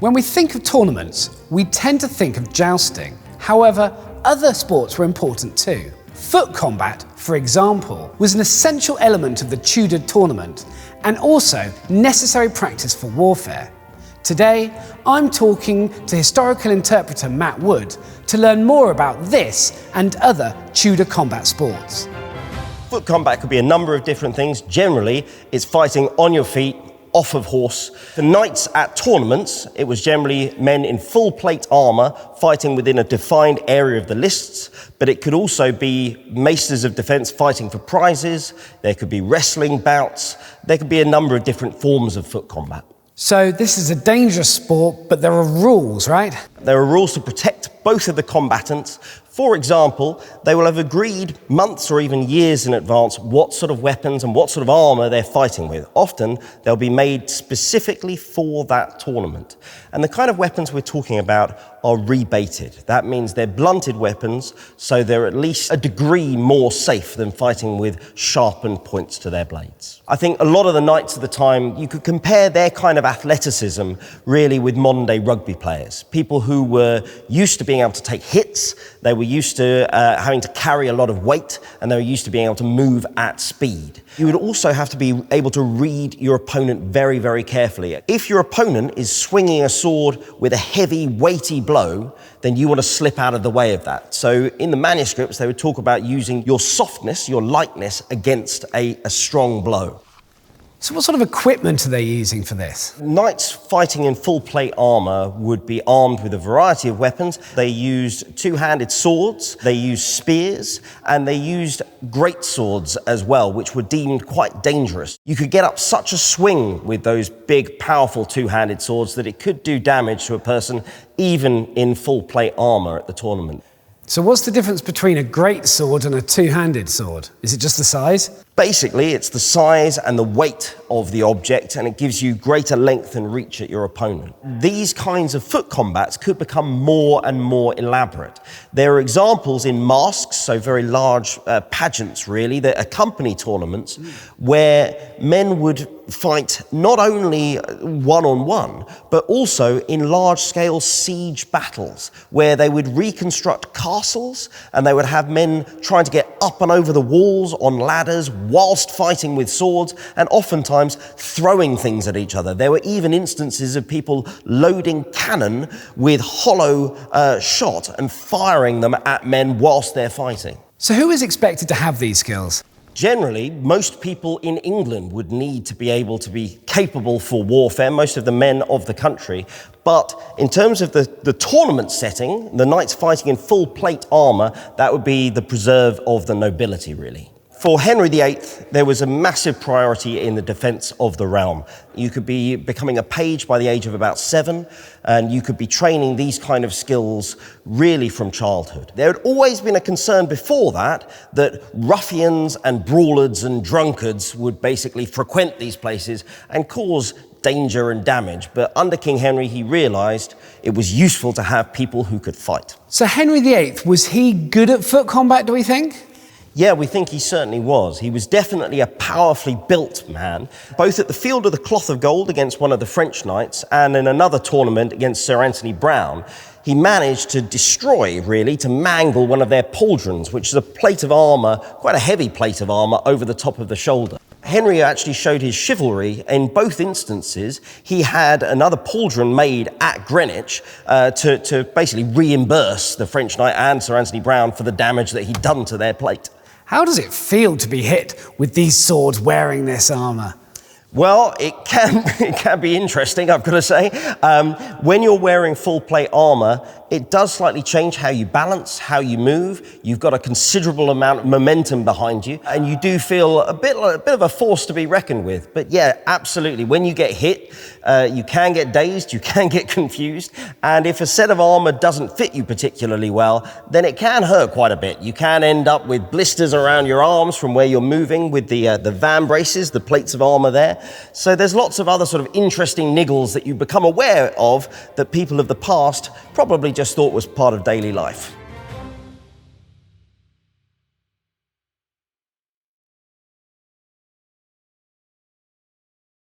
When we think of tournaments, we tend to think of jousting. However, other sports were important too. Foot combat, for example, was an essential element of the Tudor tournament and also necessary practice for warfare. Today, I'm talking to historical interpreter Matt Wood to learn more about this and other Tudor combat sports. Foot combat could be a number of different things. Generally, it's fighting on your feet, off of horse. For knights at tournaments, it was generally men in full plate armour fighting within a defined area of the lists, but it could also be maces of defence fighting for prizes. There could be wrestling bouts. There could be a number of different forms of foot combat. So this is a dangerous sport, but there are rules, right? There are rules to protect both of the combatants. For example, they will have agreed months or even years in advance what sort of weapons and what sort of armour they're fighting with. Often, they'll be made specifically for that tournament. And the kind of weapons we're talking about are rebaited. That means they're blunted weapons, so they're at least a degree more safe than fighting with sharpened points to their blades. I think a lot of the knights at the time, you could compare their kind of athleticism really with modern-day rugby players. People who were used to being able to take hits, they were used to having to carry a lot of weight, and they were used to being able to move at speed. You would also have to be able to read your opponent very, very carefully. If your opponent is swinging a sword with a heavy, weighty blow, then you want to slip out of the way of that. So in the manuscripts, they would talk about using your softness, your lightness, against a strong blow. So what sort of equipment are they using for this? Knights fighting in full plate armour would be armed with a variety of weapons. They used two-handed swords, they used spears, and they used great swords as well, which were deemed quite dangerous. You could get up such a swing with those big, powerful two-handed swords that it could do damage to a person even in full plate armour at the tournament. So what's the difference between a great sword and a two-handed sword? Is it just the size? Basically, it's the size and the weight of the object, and it gives you greater length and reach at your opponent. These kinds of foot combats could become more and more elaborate. There are examples in masques, so very large pageants really, that accompany tournaments, where men would fight not only one-on-one, but also in large-scale siege battles, where they would reconstruct castles, and they would have men trying to get up and over the walls on ladders, whilst fighting with swords, and oftentimes throwing things at each other. There were even instances of people loading cannon with hollow shot and firing them at men whilst they're fighting. So who is expected to have these skills? Generally, most people in England would need to be able to be capable for warfare, most of the men of the country. But in terms of the tournament setting, the knights fighting in full plate armour, that would be the preserve of the nobility, really. For Henry VIII, there was a massive priority in the defence of the realm. You could be becoming a page by the age of about 7, and you could be training these kind of skills really from childhood. There had always been a concern before that ruffians and brawlers and drunkards would basically frequent these places and cause danger and damage. But under King Henry, he realised it was useful to have people who could fight. So Henry VIII, was he good at foot combat, do we think? Yeah, we think he certainly was. He was definitely a powerfully built man, both at the Field of the Cloth of Gold against one of the French knights and in another tournament against Sir Anthony Browne. He managed to destroy, really, to mangle one of their pauldrons, which is a plate of armour, quite a heavy plate of armour, over the top of the shoulder. Henry actually showed his chivalry. In both instances, he had another pauldron made at Greenwich to basically reimburse the French knight and Sir Anthony Browne for the damage that he'd done to their plate. How does it feel to be hit with these swords wearing this armour? Well, it can be interesting, I've got to say. When you're wearing full plate armour, it does slightly change how you balance, how you move. You've got a considerable amount of momentum behind you, and you do feel a bit of a force to be reckoned with. But yeah, absolutely. When you get hit, you can get dazed, you can get confused, and if a set of armour doesn't fit you particularly well, then it can hurt quite a bit. You can end up with blisters around your arms from where you're moving with the van braces, the plates of armour there. So there's lots of other sort of interesting niggles that you become aware of that people of the past probably just thought was part of daily life.